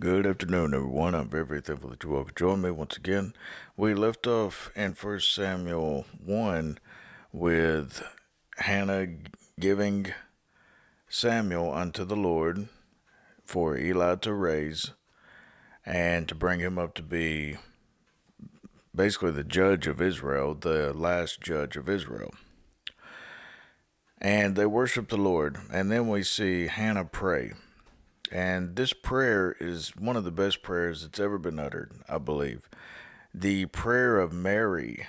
Good afternoon, everyone. I'm very thankful that you all could join me once again. We left off in 1 Samuel 1 with Hannah giving Samuel unto the Lord for Eli to raise and to bring him up to be basically the judge of Israel, the last judge of Israel. And they worship the Lord. And then we see Hannah pray. And this prayer is one of the best prayers that's ever been uttered, I believe. The prayer of Mary,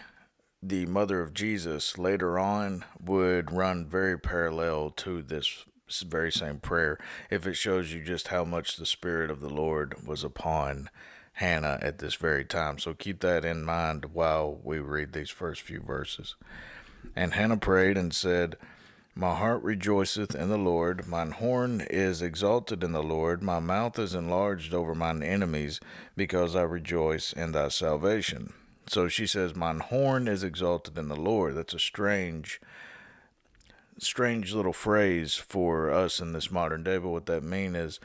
the mother of Jesus, later on would run very parallel to this very same prayer, if it shows you just how much the Spirit of the Lord was upon Hannah at this very time. So keep that in mind while we read these first few verses. And Hannah prayed and said, My heart rejoiceth in the Lord, mine horn is exalted in the Lord, my mouth is enlarged over mine enemies, because I rejoice in thy salvation. So she says, mine horn is exalted in the Lord. That's a strange little phrase for us in this modern day, but what that means is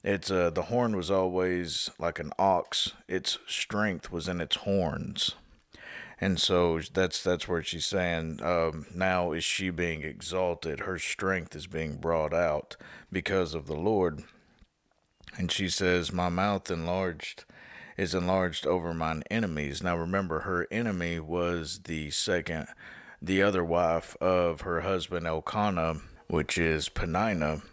it's the horn was always like an ox. Its strength was in its horns. And so that's where she's saying, now is she being exalted. Her strength is being brought out because of the Lord. And she says, my mouth is enlarged over mine enemies. Now remember, her enemy was the other wife of her husband Elkanah, which is Peninnah.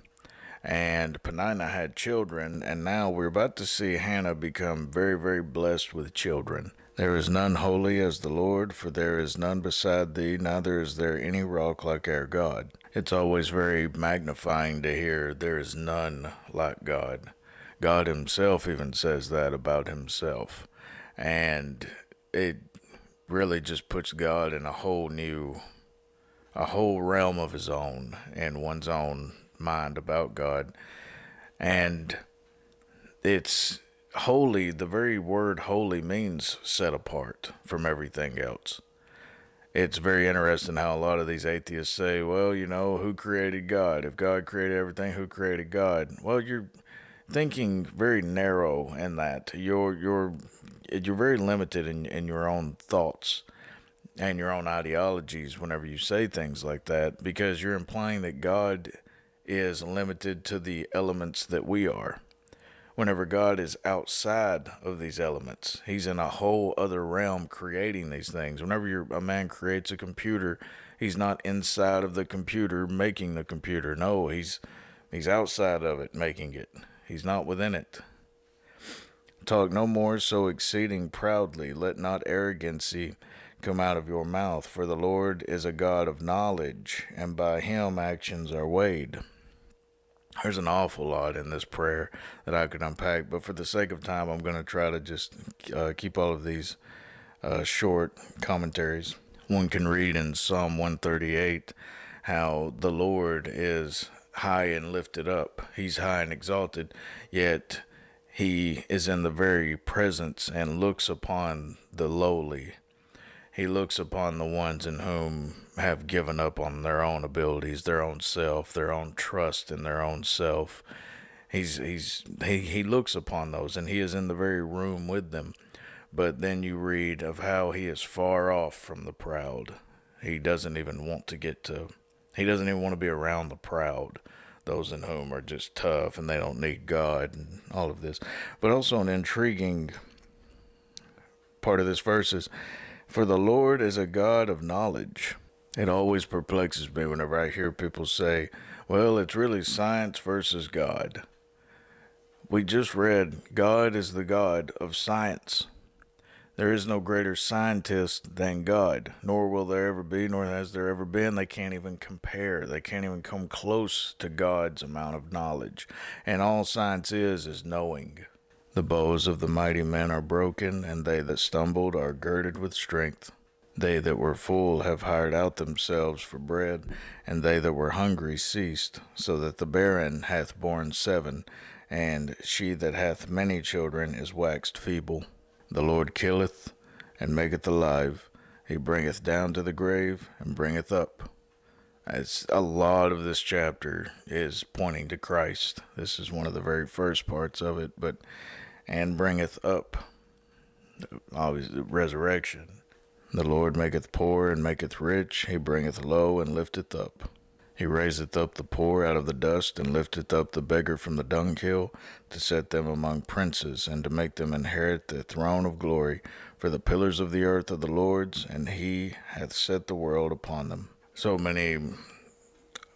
And Peninnah had children, and now we're about to see Hannah become very blessed with children. There is none holy as the Lord, for there is none beside thee, neither is there any rock like our God. It's always very magnifying to hear there is none like God. God himself even says that about himself. And it really just puts God in a whole realm of his own, in one's own mind about God. And it's holy. The very word holy means set apart from everything else. It's very interesting how a lot of these atheists say, well, who created God? If God created everything, who created God? Well, you're thinking very narrow in that. You're very limited in your own thoughts and your own ideologies whenever you say things like that, because you're implying that God is limited to the elements that we are. Whenever God is outside of these elements, he's in a whole other realm creating these things. Whenever a man creates a computer, he's not inside of the computer making the computer. No, he's outside of it making it. He's not within it. Talk no more so exceeding proudly. Let not arrogancy come out of your mouth. For the Lord is a God of knowledge, and by him actions are weighed. There's an awful lot in this prayer that I could unpack, but for the sake of time, I'm going to try to just keep all of these short commentaries. One can read in Psalm 138 how the Lord is high and lifted up. He's high and exalted, yet he is in the very presence and looks upon the lowly. He looks upon the ones in whom have given up on their own abilities, their own self, their own trust in their own self. He looks upon those, and he is in the very room with them. But then you read of how he is far off from the proud. He doesn't even want to be around the proud, those in whom are just tough and they don't need God and all of this. But also an intriguing part of this verse is, for the Lord is a God of knowledge. It always perplexes me whenever I hear people say, well, it's really science versus God. We just read, God is the God of science. There is no greater scientist than God, nor will there ever be, nor has there ever been. They can't even compare. They can't even come close to God's amount of knowledge. And all science is knowing. The bows of the mighty men are broken, and they that stumbled are girded with strength. They that were full have hired out themselves for bread, and they that were hungry ceased, so that the barren hath borne 7, and she that hath many children is waxed feeble. The Lord killeth, and maketh alive. He bringeth down to the grave, and bringeth up. As a lot of this chapter is pointing to Christ. This is one of the very first parts of it, but and bringeth up, obviously, resurrection. The Lord maketh poor and maketh rich. He bringeth low and lifteth up. He raiseth up the poor out of the dust, and lifteth up the beggar from the dunghill, to set them among princes, and to make them inherit the throne of glory. For the pillars of the earth are the Lord's, and he hath set the world upon them. So many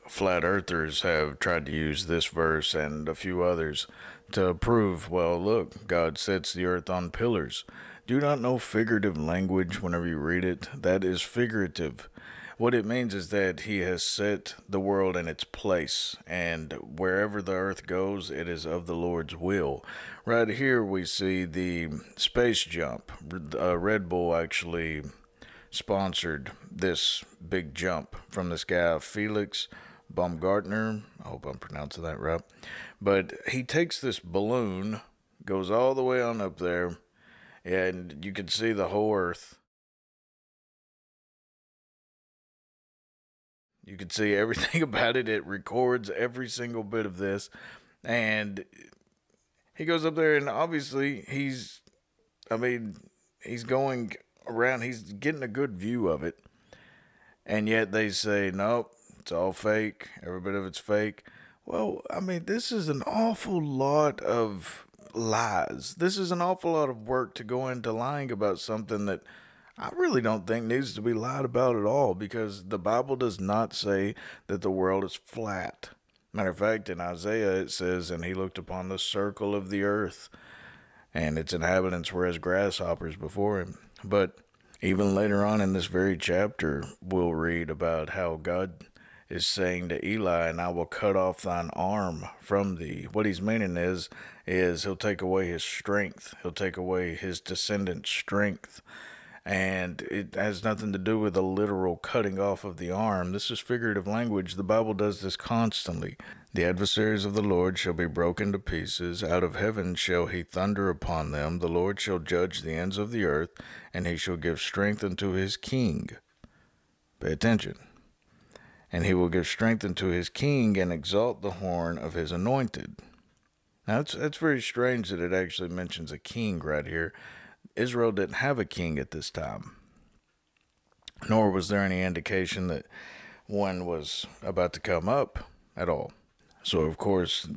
flat earthers have tried to use this verse and a few others to prove, well, look, God sets the earth on pillars. Do you not know figurative language whenever you read it? That is figurative. What it means is that he has set the world in its place, and wherever the earth goes, it is of the Lord's will. Right here we see the space jump. Red Bull actually sponsored this big jump from this guy, Felix Baumgartner. I hope I'm pronouncing that right. But he takes this balloon, goes all the way on up there, and you can see the whole earth. You can see everything about it. It records every single bit of this. And he goes up there, and obviously he's going around. He's getting a good view of it. And yet they say, nope, it's all fake. Every bit of it's fake. Well, this is an awful lot of lies. This is an awful lot of work to go into lying about something that I really don't think needs to be lied about at all, because the Bible does not say that the world is flat. Matter of fact, in Isaiah it says, and he looked upon the circle of the earth, and its inhabitants were as grasshoppers before him. But even later on in this very chapter, we'll read about how God is saying to Eli, and I will cut off thine arm from thee. What he's meaning is he'll take away his strength. He'll take away his descendant's strength. And it has nothing to do with a literal cutting off of the arm. This is figurative language. The Bible does this constantly. The adversaries of the Lord shall be broken to pieces. Out of heaven shall he thunder upon them. The Lord shall judge the ends of the earth, and he shall give strength unto his king. Pay attention. And he will give strength unto his king, and exalt the horn of his anointed. Now, it's very strange that it actually mentions a king right here. Israel didn't have a king at this time, nor was there any indication that one was about to come up at all. So, of course,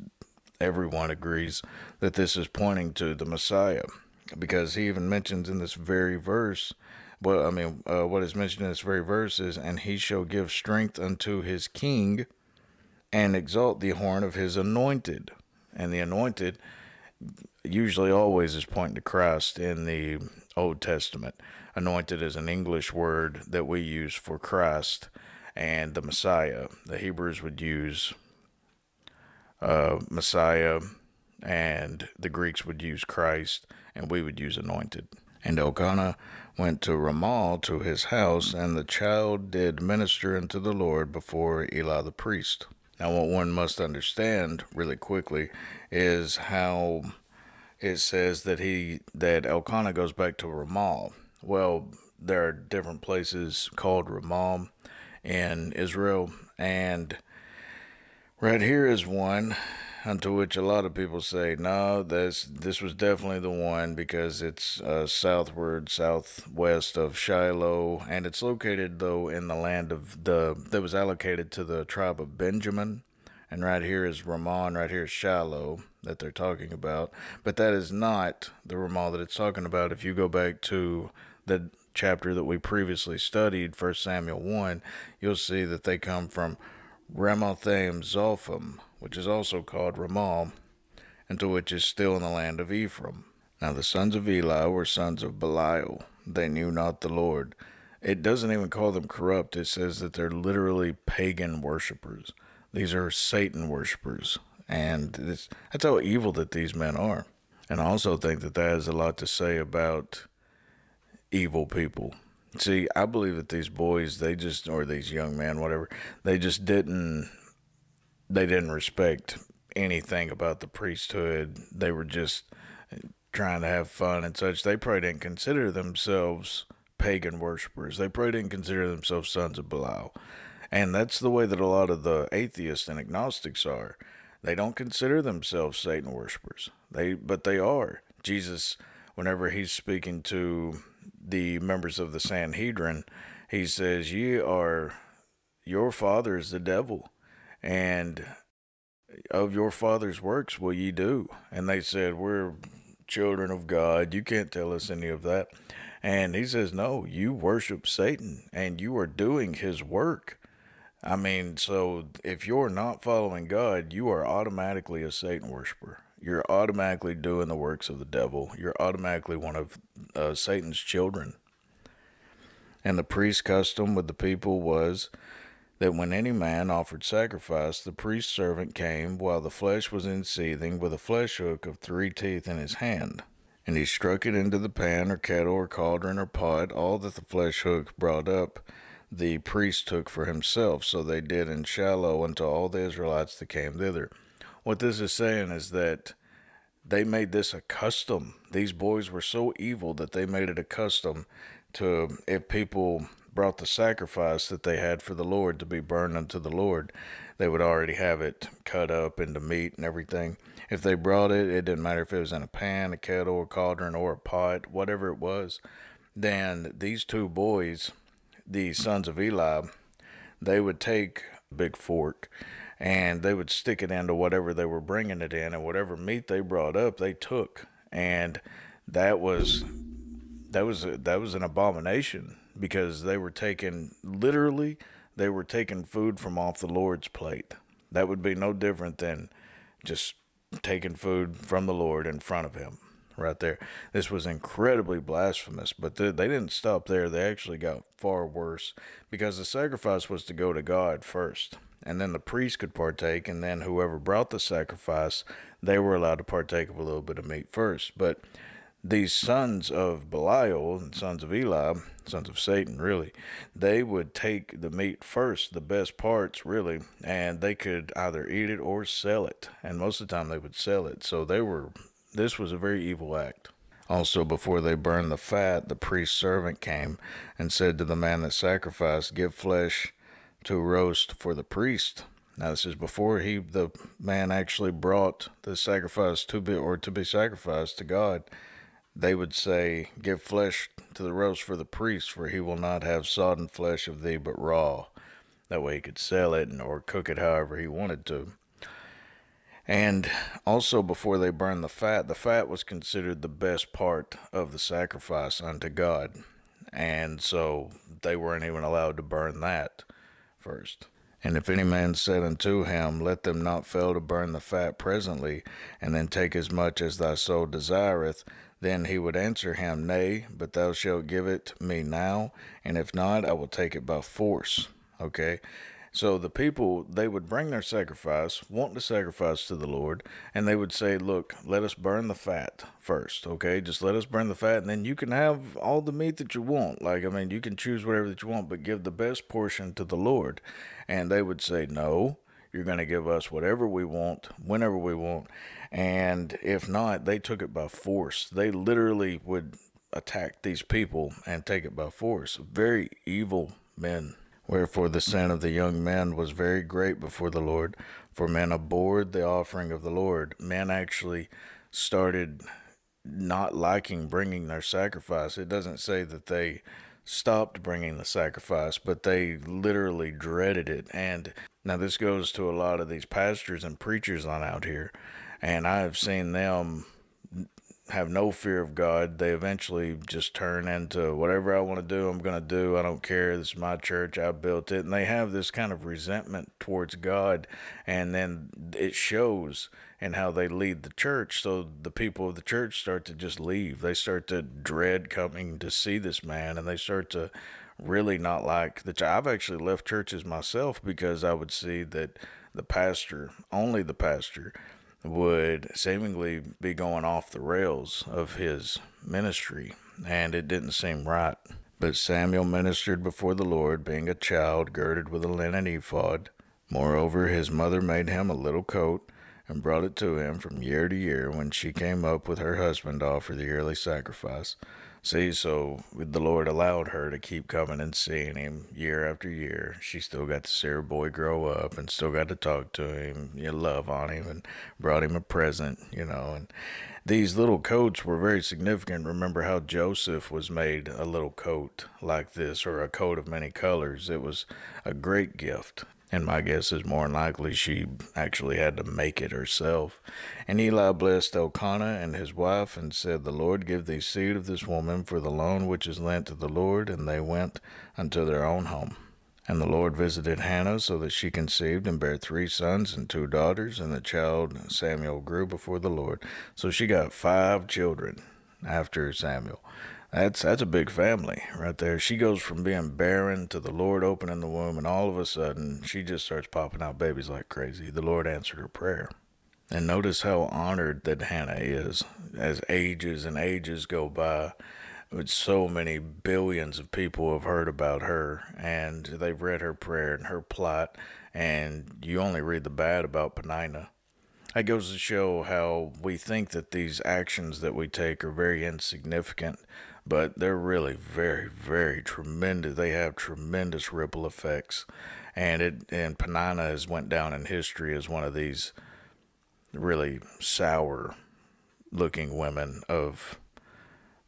everyone agrees that this is pointing to the Messiah, because he even mentions in this very verse, what is mentioned in this very verse is, and he shall give strength unto his king, and exalt the horn of his anointed. And the anointed usually always is pointing to Christ in the Old Testament. Anointed is an English word that we use for Christ and the Messiah. The Hebrews would use Messiah, and the Greeks would use Christ, and we would use anointed. And Elkanah went to Ramah to his house, and the child did minister unto the Lord before Eli the priest. Now, what one must understand really quickly is how it says that Elkanah goes back to Ramah. Well, there are different places called Ramah in Israel, and right here is one unto which a lot of people say, no, this was definitely the one, because it's southwest of Shiloh, and it's located, though, in the land that was allocated to the tribe of Benjamin. And right here is Ramah, and right here is Shiloh that they're talking about. But that is not the Ramah that it's talking about. If you go back to the chapter that we previously studied, 1 Samuel 1, you'll see that they come from Ramathaim Zophim, which is also called Ramah, and to which is still in the land of Ephraim. Now the sons of Eli were sons of Belial. They knew not the Lord. It doesn't even call them corrupt. It says that they're literally pagan worshipers. These are Satan worshipers, and that's how evil that these men are. And I also think that has a lot to say about evil people. See, I believe that these boys, or these young men, whatever, they didn't respect anything about the priesthood. They were just trying to have fun and such. They probably didn't consider themselves pagan worshipers. They probably didn't consider themselves sons of Belial. And that's the way that a lot of the atheists and agnostics are. They don't consider themselves Satan worshipers. But they are. Jesus, whenever he's speaking to the members of the Sanhedrin, he says, your father is the devil, and of your father's works will ye do. And they said, we're children of God. You can't tell us any of that. And he says, no, you worship Satan and you are doing his work. I mean, so if you're not following God, you are automatically a Satan worshiper. You're automatically doing the works of the devil. You're automatically one of Satan's children. And the priest's custom with the people was that when any man offered sacrifice, the priest's servant came while the flesh was in seething with a flesh hook of 3 teeth in his hand. And he struck it into the pan or kettle or cauldron or pot. All that the flesh hook brought up, the priest took for himself. So they did in Shiloh unto all the Israelites that came thither. What this is saying is that they made this a custom. These boys were so evil that they made it a custom to, if people brought the sacrifice that they had for the Lord to be burned unto the Lord, they would already have it cut up into meat and everything. If they brought it, it didn't matter if it was in a pan, a kettle, a cauldron, or a pot, whatever it was. Then these 2 boys, the sons of Eli, they would take a big fork and they would stick it into whatever they were bringing it in, and whatever meat they brought up, they took. And that was an abomination, because they were taking, literally, they were taking food from off the Lord's plate. That would be no different than just taking food from the Lord in front of him right there. This was incredibly blasphemous, but they didn't stop there. They actually got far worse, because the sacrifice was to go to God first, and then the priest could partake, and then whoever brought the sacrifice, they were allowed to partake of a little bit of meat first. But these sons of Belial and sons of Eli, sons of Satan, really, they would take the meat first, the best parts, really, and they could either eat it or sell it. And most of the time they would sell it. So this was a very evil act. Also, before they burned the fat, the priest's servant came and said to the man that sacrificed, give flesh to roast for the priest. Now, this is before the man actually brought the sacrifice to be sacrificed to God. They would say, give flesh to the roast for the priest, for he will not have sodden flesh of thee, but raw. That way he could sell it or cook it however he wanted to. And also, before they burned the fat was considered the best part of the sacrifice unto God. And so they weren't even allowed to burn that first. And if any man said unto him, let them not fail to burn the fat presently, and then take as much as thy soul desireth, then he would answer him, nay, but thou shalt give it me now, and if not, I will take it by force. Okay? So the people, they would bring their sacrifice, want to sacrifice to the Lord, and they would say, look, let us burn the fat first, okay? Just let us burn the fat, and then you can have all the meat that you want. You can choose whatever that you want, but give the best portion to the Lord. And they would say, no, you're going to give us whatever we want, whenever we want. And if not, they took it by force. They literally would attack these people and take it by force. Very evil men. Wherefore the sin of the young men was very great before the Lord, for men abhorred the offering of the Lord. Men actually started not liking bringing their sacrifice. It doesn't say that they stopped bringing the sacrifice, but they literally dreaded it. And now this goes to a lot of these pastors and preachers on out here, and I have seen them have no fear of God. They eventually just turn into whatever I want to do, I'm going to do. I don't care. This is my church. I built it. And they have this kind of resentment towards God. And then it shows in how they lead the church. So the people of the church start to just leave. They start to dread coming to see this man. And they start to really not like the church. I've actually left churches myself because I would see that the pastor, only the pastor, would seemingly be going off the rails of his ministry, and it didn't seem right. But Samuel ministered before the Lord, being a child, girded with a linen ephod. Moreover, his mother made him a little coat, and brought it to him from year to year when she came up with her husband to offer the yearly sacrifice. See, so the Lord allowed her to keep coming and seeing him year after year. She still got to see her boy grow up and still got to talk to him, love on him, and brought him a present, And these little coats were very significant. Remember how Joseph was made a little coat like this, or a coat of many colors. It was a great gift. And my guess is more than likely she actually had to make it herself. And Eli blessed Elkanah and his wife and said, The Lord give thee seed of this woman for the loan which is lent to the Lord. And they went unto their own home. And the Lord visited Hannah so that she conceived and bare 3 sons and 2 daughters. And the child Samuel grew before the Lord. So she got 5 children after Samuel. That's a big family right there. She goes from being barren to the Lord opening the womb, and all of a sudden she just starts popping out babies like crazy. The Lord answered her prayer. And notice how honored that Hannah is as ages and ages go by. With so many billions of people have heard about her, and they've read her prayer and her plot, and you only read the bad about Peninnah. It goes to show how we think that these actions that we take are very insignificant, but they're really very, very tremendous. They have tremendous ripple effects, and Peninnah has went down in history as one of these really sour-looking women of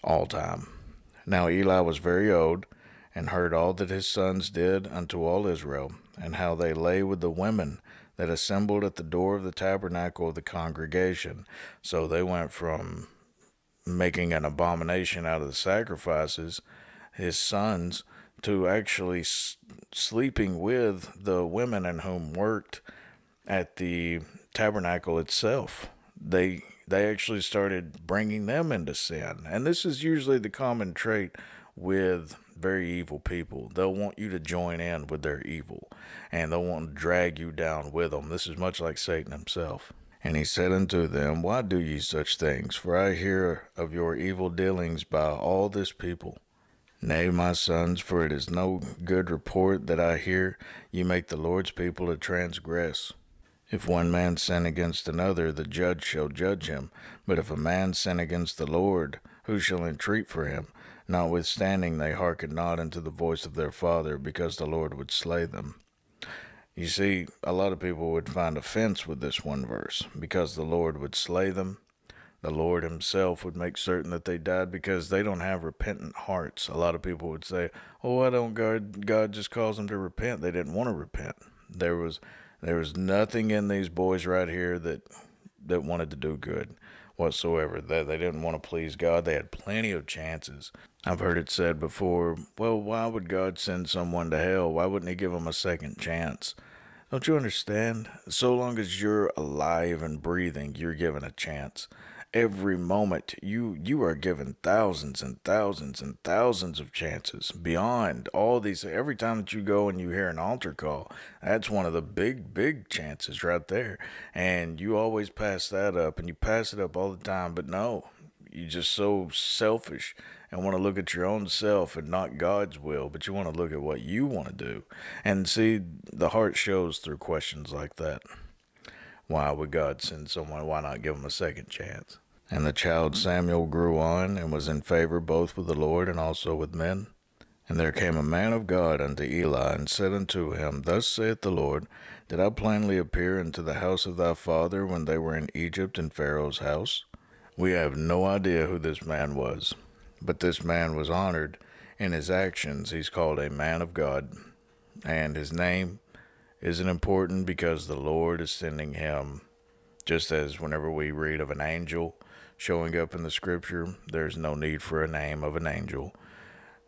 all time. Now Eli was very old, and heard all that his sons did unto all Israel, and how they lay with the women that assembled at the door of the tabernacle of the congregation. So they went from making an abomination out of the sacrifices, his sons, to actually sleeping with the women in whom worked at the tabernacle itself. They actually started bringing them into sin. And this is usually the common trait with very evil people. They'll want you to join in with their evil, and they'll want to drag you down with them. This is much like Satan himself. And he said unto them, Why do ye such things? For I hear of your evil dealings by all this people. Nay, my sons, for it is no good report that I hear ye make the Lord's people to transgress. If one man sin against another, the judge shall judge him. But if a man sin against the Lord, who shall entreat for him? Notwithstanding, they hearkened not unto the voice of their father, because the Lord would slay them. You see, a lot of people would find offense with this one verse, because the Lord would slay them. The Lord himself would make certain that they died because they don't have repentant hearts. A lot of people would say, why don't God just cause them to repent? They didn't want to repent. There was nothing in these boys right here that wanted to do good whatsoever. They didn't want to please God. They had plenty of chances. I've heard it said before, well, why would God send someone to hell? Why wouldn't he give them a second chance? Don't you understand? So long as you're alive and breathing, you're given a chance. Every moment, you are given thousands and thousands and thousands of chances beyond all these. Every time that you go and you hear an altar call, that's one of the big chances right there. And you always pass that up, and you pass it up all the time. But no, you're just so selfish and want to look at your own self and not God's will, but you want to look at what you want to do. And see, the heart shows through questions like that. Why would God send someone? Why not give him a second chance? And the child Samuel grew on and was in favor both with the Lord and also with men. And there came a man of God unto Eli and said unto him, Thus saith the Lord, Did I plainly appear into the house of thy father when they were in Egypt in Pharaoh's house? We have no idea who this man was, but this man was honored in his actions. He's called a man of God, and his name isn't important because the Lord is sending him. Just as whenever we read of an angel showing up in the scripture, there's no need for a name of an angel.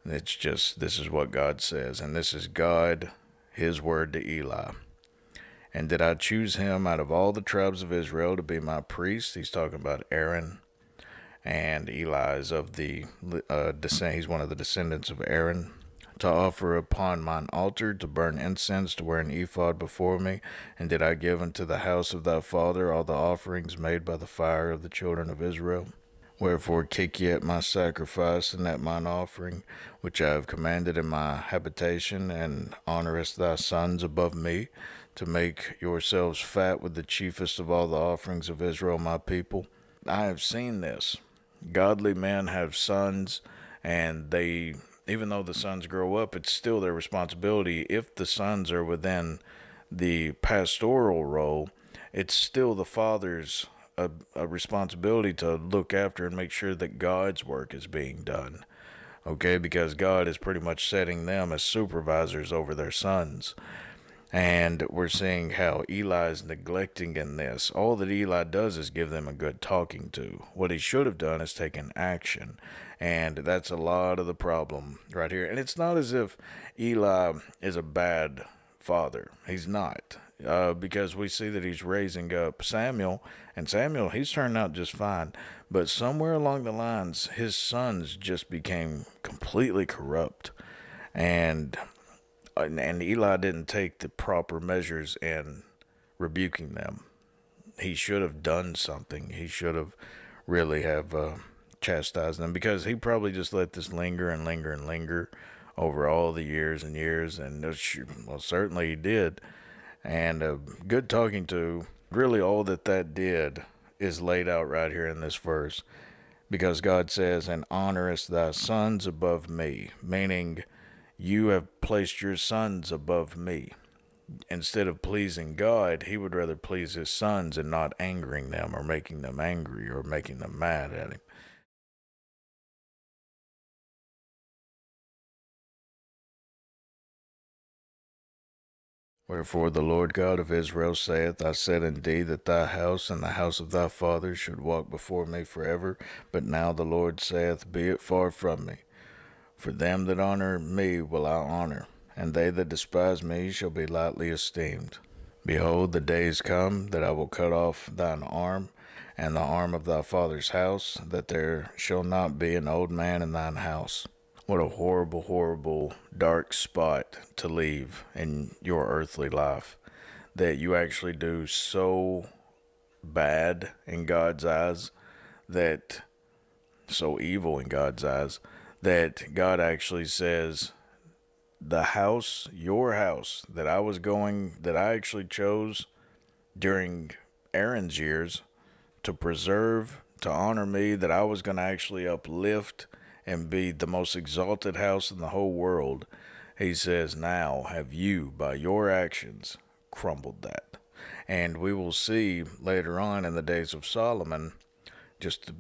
It's just, this is what God says, and this is God, his word to Eli. And did I choose him out of all the tribes of Israel to be my priest? He's talking about Aaron. And Eli is of the descent. He's one of the descendants of Aaron. To offer upon mine altar, to burn incense, to wear an ephod before me. And did I give unto the house of thy father all the offerings made by the fire of the children of Israel? Wherefore kick ye at my sacrifice and at mine offering, which I have commanded in my habitation, and honorest thy sons above me? to make yourselves fat with the chiefest of all the offerings of Israel, my people. I have seen this. Godly men have sons, and they, even though the sons grow up, it's still their responsibility. If the sons are within the pastoral role, it's still the father's a responsibility to look after and make sure that God's work is being done. Okay, because God is pretty much setting them as supervisors over their sons. And we're seeing how Eli is neglecting in this. All that Eli does is give them a good talking to. What he should have done is taken action. And that's a lot of the problem right here. And it's not as if Eli is a bad father. He's not. Because we see that he's raising up Samuel. And Samuel, he's turned out just fine. But somewhere along the lines, his sons just became completely corrupt. And Eli didn't take the proper measures in rebuking them. He should have done something. He should have really have chastised them, because he probably just let this linger and linger and linger over all the years and years. And well, certainly he did. And good talking to, really all that did is laid out right here in this verse, because God says, "And honorest thy sons above me," meaning you have placed your sons above me. Instead of pleasing God, he would rather please his sons and not angering them or making them angry or making them mad at him. Wherefore the Lord God of Israel saith, I said indeed that thy house and the house of thy fathers should walk before me forever. But now the Lord saith, Be it far from me. For them that honor me will I honor, and they that despise me shall be lightly esteemed. Behold, the days come that I will cut off thine arm, and the arm of thy father's house, that there shall not be an old man in thine house. What a horrible, horrible, dark spot to leave in your earthly life, that you actually do so bad in God's eyes, that so evil in God's eyes, that God actually says, the house, your house, that I actually chose during Aaron's years to preserve, to honor me, that I was going to actually uplift and be the most exalted house in the whole world. He says, now have you, by your actions, crumbled that. And we will see later on in the days of Solomon, just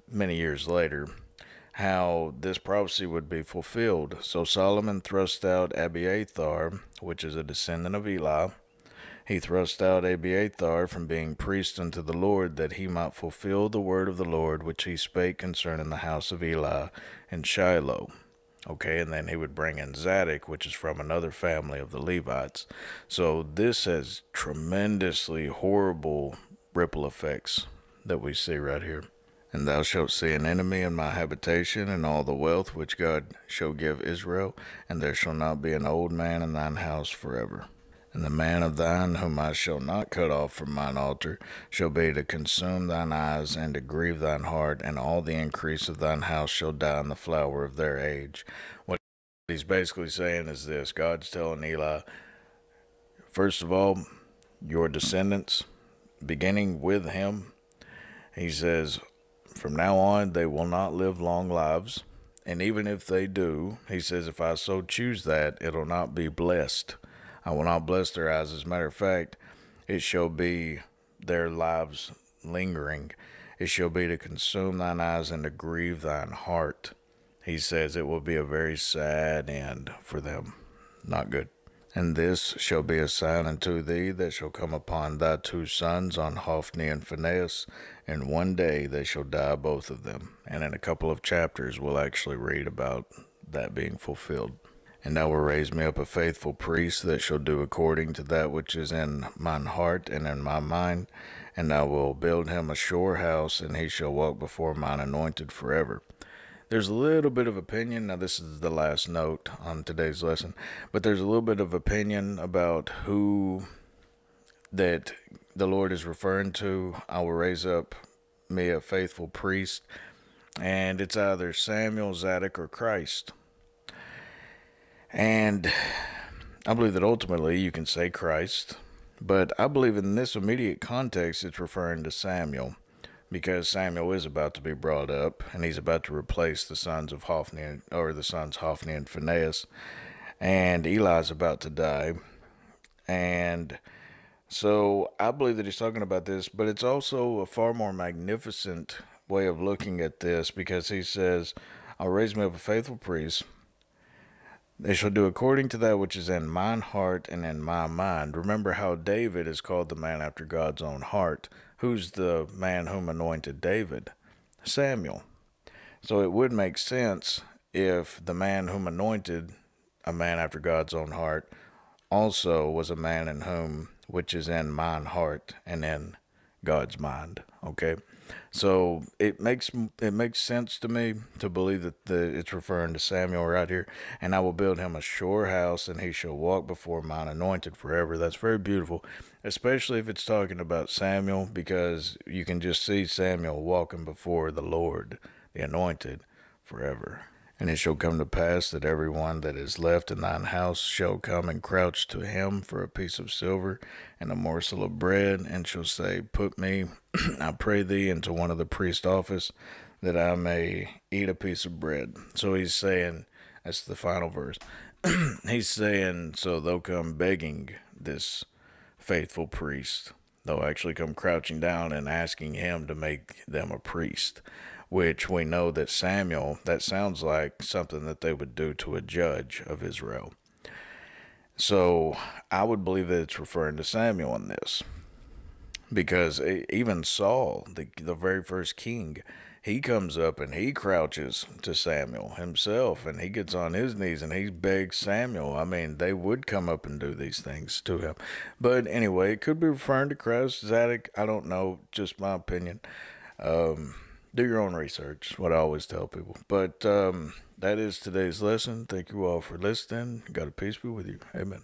many years later, how this prophecy would be fulfilled. So Solomon thrust out Abiathar, which is a descendant of Eli. He thrust out Abiathar from being priest unto the Lord, that he might fulfill the word of the Lord, which he spake concerning the house of Eli and Shiloh. Okay, and then he would bring in Zadok, which is from another family of the Levites. So this has tremendously horrible ripple effects that we see right here. And thou shalt see an enemy in my habitation, and all the wealth which God shall give Israel, and there shall not be an old man in thine house forever. And the man of thine, whom I shall not cut off from mine altar, shall be to consume thine eyes, and to grieve thine heart, and all the increase of thine house shall die in the flower of their age. What he's basically saying is this. God's telling Eli, first of all, your descendants, beginning with him, he says, from now on, they will not live long lives. And even if they do, he says, if I so choose that, it'll not be blessed. I will not bless their eyes. As a matter of fact, it shall be their lives lingering. It shall be to consume thine eyes and to grieve thine heart. He says it will be a very sad end for them. Not good. And this shall be a sign unto thee that shall come upon thy two sons, on Hophni and Phinehas, and one day they shall die both of them. And in a couple of chapters we'll actually read about that being fulfilled. And thou wilt raise me up a faithful priest that shall do according to that which is in mine heart and in my mind. And I will build him a sure house, and he shall walk before mine anointed forever. There's a little bit of opinion. Now, this is the last note on today's lesson, but there's a little bit of opinion about who that the Lord is referring to. I will raise up me a faithful priest, and it's either Samuel, Zadok, or Christ. And I believe that ultimately you can say Christ, But I believe in this immediate context, it's referring to Samuel, because Samuel is about to be brought up, and he's about to replace the sons of Hophni, or the sons Hophni and Phinehas, and Eli's about to die. And so I believe that he's talking about this, but it's also a far more magnificent way of looking at this, because he says, I'll raise me up a faithful priest. They shall do according to that which is in mine heart and in my mind. Remember how David is called the man after God's own heart. Who's the man whom anointed David? Samuel. So it would make sense if the man whom anointed a man after God's own heart also was a man in whom which is in mine heart and in God's mind. Okay, so it makes sense to me to believe that it's referring to Samuel right here. And I will build him a sure house, and he shall walk before mine anointed forever. That's very beautiful, especially if it's talking about Samuel, because you can just see Samuel walking before the Lord, the anointed, forever. And it shall come to pass that every one that is left in thine house shall come and crouch to him for a piece of silver and a morsel of bread, and shall say, Put me, I pray thee, into one of the priest's office, that I may eat a piece of bread. So he's saying, that's the final verse. He's saying, so they'll come begging this faithful priest. They'll actually come crouching down and asking him to make them a priest, which we know that Samuel, that sounds like something that they would do to a judge of Israel. So I would believe that it's referring to Samuel in this, because even Saul, the very first king, he comes up and he crouches to Samuel himself, and he gets on his knees and he begs Samuel. I mean, they would come up and do these things to him. But anyway, it could be referring to Christ, Zadok. I don't know, just my opinion. Do your own research, what I always tell people. But that is today's lesson. Thank you all for listening. God, peace be with you. Amen.